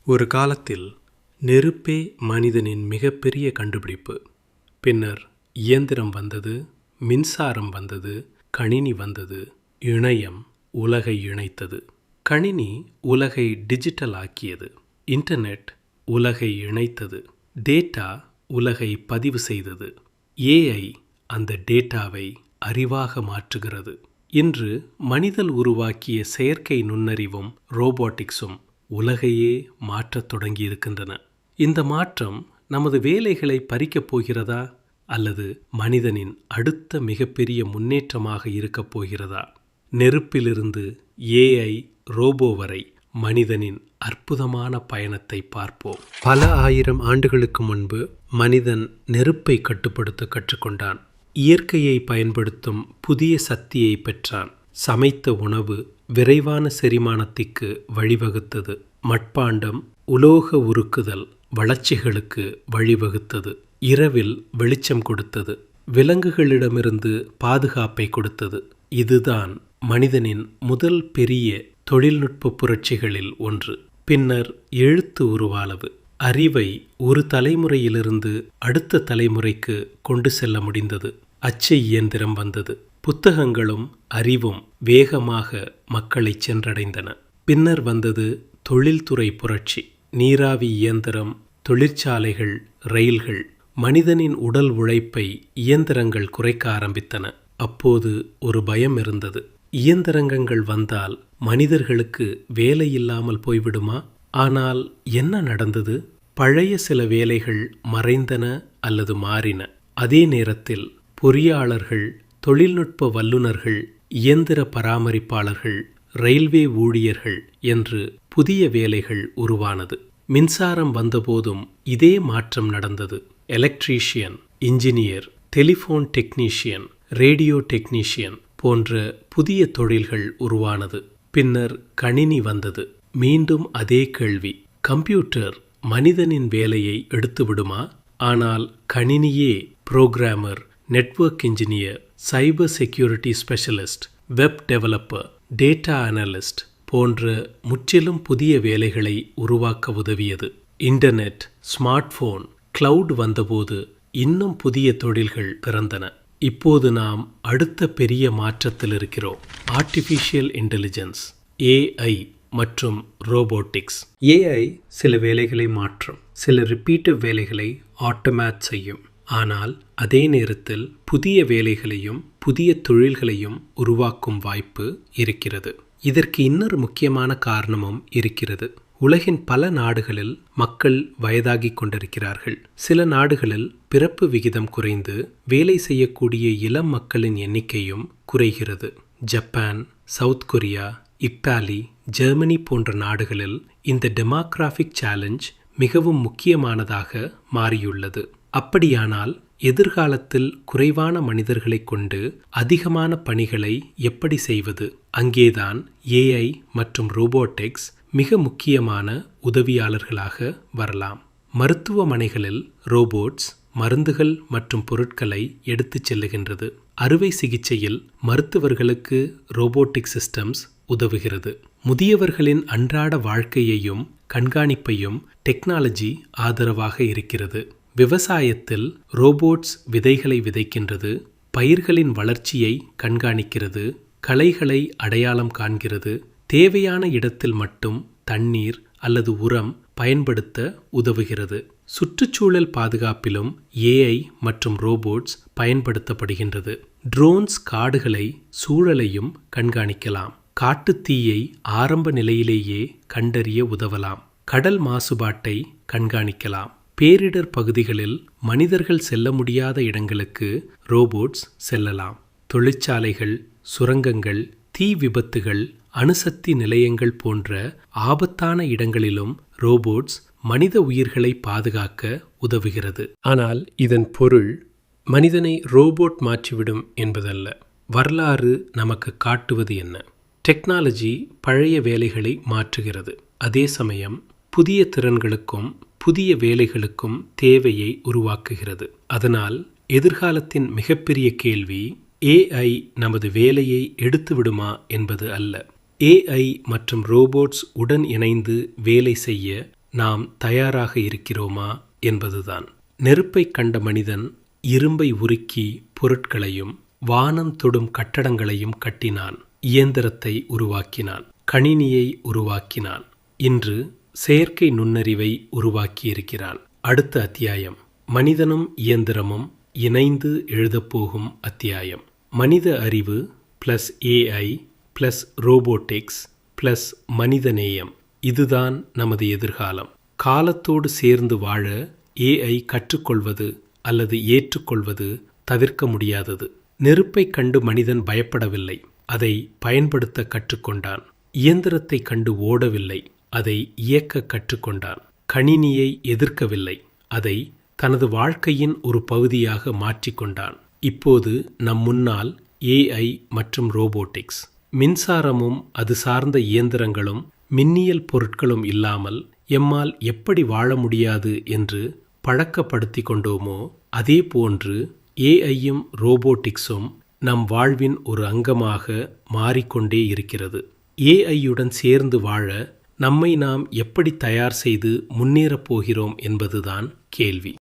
ஒரு காலத்தில் நெருப்பே மனிதனின் மிகப்பெரிய கண்டுபிடிப்பு. பின்னர் இயந்திரம் வந்தது, மின்சாரம் வந்தது, கணினி வந்தது, இணையம் உலகை இணைத்தது. கணினி உலகை டிஜிட்டல் ஆக்கியது. இன்டர்நெட் உலகை இணைத்தது. டேட்டா உலகை பதிவு செய்தது. ஏஐ அந்த டேட்டாவை அறிவாக மாற்றுகிறது. இன்று மனிதன் உருவாக்கிய செயற்கை நுண்ணறிவும் ரோபோட்டிக்ஸும் உலகையே மாற்றத் தொடங்கியிருக்கின்றன. இந்த மாற்றம் நமது வேலைகளை பறிக்கப் போகிறதா அல்லது மனிதனின் அடுத்த மிகப்பெரிய முன்னேற்றமாக இருக்கப் போகிறதா? நெருப்பிலிருந்து ஏஐ ரோபோ வரை மனிதனின் அற்புதமான பயணத்தை பார்ப்போம். பல ஆயிரம் ஆண்டுகளுக்கு முன்பு மனிதன் நெருப்பை கட்டுப்படுத்த கற்றுக்கொண்டான். இயற்கையை பயன்படுத்தும் புதிய சக்தியை பெற்றான். சமைத்த உணவு விரைவான செரிமானத்திற்கு வழிவகுத்தது. மட்பாண்டம், உலோக உருக்குதல் வளர்ச்சிகளுக்கு வழிவகுத்தது. இரவில் வெளிச்சம் கொடுத்தது. விலங்குகளிடமிருந்து பாதுகாப்பை கொடுத்தது. இதுதான் மனிதனின் முதல் பெரிய தொழில்நுட்ப புரட்சிகளில் ஒன்று. பின்னர் எழுத்து உருவானது. அறிவை ஒரு தலைமுறையிலிருந்து அடுத்த தலைமுறைக்கு கொண்டு செல்ல முடிந்தது. அச்சு இயந்திரம் வந்தது. புத்தகங்களும் அறிவும் வேகமாக மக்களை சென்றடைந்தன. பின்னர் வந்தது தொழில்துறை புரட்சி. நீராவி இயந்திரம், தொழிற்சாலைகள், ரயில்கள். மனிதனின் உடல் உழைப்பை இயந்திரங்கள் குறைக்க ஆரம்பித்தன. அப்போது ஒரு பயம் இருந்தது. இயந்திரங்கள் வந்தால் மனிதர்களுக்கு வேலை இல்லாமல் போய்விடுமா? ஆனால் என்ன நடந்தது? பழைய சில வேலைகள் மறைந்தன அல்லது மாறின. அதே நேரத்தில் பொறியாளர்கள், தொழில்நுட்ப வல்லுநர்கள், இயந்திர பராமரிப்பாளர்கள், ரயில்வே ஊழியர்கள் என்று புதிய வேலைகள் உருவானது. மின்சாரம் வந்தபோதும் இதே மாற்றம் நடந்தது. Electrician, engineer, telephone technician, radio technician போன்ற புதிய தொழில்கள் உருவானது. பின்னர் கணினி வந்தது. மீண்டும் அதே கேள்வி. கம்ப்யூட்டர் மனிதனின் வேலையை எடுத்துவிடுமா? ஆனால் கணினியே programmer, network engineer, cyber security specialist, web developer, data analyst போன்ற முற்றிலும் புதிய வேலைகளை உருவாக்க உதவியது. இன்டர்நெட், ஸ்மார்ட் போன், கிளவுட் வந்தபோது இன்னும் புதிய தொழில்கள் பிறந்தன. இப்போது நாம் அடுத்த பெரிய மாற்றத்தில் இருக்கிறோம். ஆர்டிஃபிஷியல் இன்டெலிஜென்ஸ், ஏஐ மற்றும் ரோபோட்டிக்ஸ். ஏஐ சில வேலைகளை மாற்றும். சில ரிப்பீட்டிவ் வேலைகளை ஆட்டோமேட் செய்யும். ஆனால் அதே நேரத்தில் புதிய வேலைகளையும் புதிய தொழில்களையும் உருவாக்கும் வாய்ப்பு இருக்கிறது. இதற்கு இன்னொரு முக்கியமான காரணமும் இருக்கிறது. உலகின் பல நாடுகளில் மக்கள் வயதாகிக் கொண்டிருக்கிறார்கள். சில நாடுகளில் பிறப்பு விகிதம் குறைந்து வேலை செய்யக்கூடிய இளம் மக்களின் எண்ணிக்கையும் குறைகிறது. Japan, south Korea, Italy, Germany போன்ற நாடுகளில் இந்த டெமோகிராஃபிக் சேலஞ்ச் மிகவும் முக்கியமானதாக மாறியுள்ளது. அப்படியானால் எதிர்காலத்தில் குறைவான மனிதர்களை கொண்டு அதிகமான பணிகளை எப்படி செய்வது? அங்கேதான் ஏஐ மற்றும் ரோபோட்டிக்ஸ் மிக முக்கியமான உதவியாளர்களாக வரலாம். மருத்துவமனைகளில் ரோபோட்ஸ் மருந்துகள் மற்றும் பொருட்களை எடுத்துச் செல்லுகின்றது. அறுவை சிகிச்சையில் மருத்துவர்களுக்கு ரோபோட்டிக் சிஸ்டம்ஸ் உதவுகிறது. முதியவர்களின் அன்றாட வாழ்க்கையையும் கண்காணிப்பையும் டெக்னாலஜி ஆதரவாக இருக்கிறது. விவசாயத்தில் ரோபோட்ஸ் விதைகளை விதைக்கின்றது, பயிர்களின் வளர்ச்சியை கண்காணிக்கிறது, களைகளை அடையாளம் காண்கிறது, தேவையான இடத்தில் மட்டும் தண்ணீர் அல்லது உரம் பயன்படுத்த உதவுகிறது. சுற்றுச்சூழல் பாதுகாப்பிலும் ஏஐ மற்றும் ரோபோட்ஸ் பயன்படுத்தப்படுகின்றது. ட்ரோன்ஸ் காடுகளை, சூழலையும் கண்காணிக்கலாம். காட்டுத்தீயை ஆரம்ப நிலையிலேயே கண்டறிய உதவலாம். கடல் மாசுபாட்டை கண்காணிக்கலாம். பேரிடர் பகுதிகளில் மனிதர்கள் செல்ல முடியாத இடங்களுக்கு ரோபோட்ஸ் செல்லலாம். தொழிற்சாலைகள், சுரங்கங்கள், தீ விபத்துகள், அணுசக்தி நிலையங்கள் போன்ற ஆபத்தான இடங்களிலும் ரோபோட்ஸ் மனித உயிர்களை பாதுகாக்க உதவுகிறது. ஆனால் இதன் பொருள் மனிதனை ரோபோட் மாற்றிவிடும் என்பதல்ல. வரலாறு நமக்கு காட்டுவது என்ன? டெக்னாலஜி பழைய வேலைகளை மாற்றுகிறது. அதே சமயம் புதிய திறன்களுக்கும் புதிய வேலைகளுக்கும் தேவையை உருவாக்குகிறது. அதனால் எதிர்காலத்தின் மிகப்பெரிய கேள்வி ஏஐ நமது வேலையை எடுத்துவிடுமா என்பது அல்ல. ஏஐ மற்றும் ரோபோட்ஸ் உடன் இணைந்து வேலை செய்ய நாம் தயாராக இருக்கிறோமா என்பதுதான். நெருப்பை கண்ட மனிதன் இரும்பை உருக்கி பொருட்களையும் வானம் தொடும் கட்டடங்களையும் கட்டினான், இயந்திரத்தை உருவாக்கினான், கணினியை உருவாக்கினான். இன்று செயற்கை நுண்ணறிவை உருவாக்கியிருக்கிறான். அடுத்த அத்தியாயம் மனிதனும் இயந்திரமும் இணைந்து எழுதப்போகும் அத்தியாயம். மனித அறிவு plus AI plus robotics plus மனிதநேயம், இதுதான் நமது எதிர்காலம். காலத்தோடு சேர்ந்து வாழ ஏஐ கற்றுக்கொள்வது அல்லது ஏற்றுக்கொள்வது தவிர்க்க முடியாதது. நெருப்பை கண்டு மனிதன் பயப்படவில்லை, அதை பயன்படுத்த கற்றுக்கொண்டான். இயந்திரத்தை கண்டு ஓடவில்லை, அதை இயக்க கற்றுக்கொண்டான். கணினியை எதிர்க்கவில்லை, அதை தனது வாழ்க்கையின் ஒரு பகுதியாக மாற்றிக்கொண்டான். இப்போது நம் முன்னால் ஏஐ மற்றும் ரோபோட்டிக்ஸ். மின்சாரமும் அது சார்ந்த இயந்திரங்களும் மின்னியல் பொருட்களும் இல்லாமல் எம்மால் எப்படி வாழ முடியாது என்று பழக்கப்படுத்தி கொண்டோமோ, அதே போன்று ஏஐயும் ரோபோட்டிக்ஸும் நம் வாழ்வின் ஒரு அங்கமாக மாறிக்கொண்டே இருக்கிறது. ஏஐயுடன் சேர்ந்து வாழ நம்மை நாம் எப்படி தயார் செய்து முன்னேறப் போகிறோம் என்பதுதான் கேள்வி.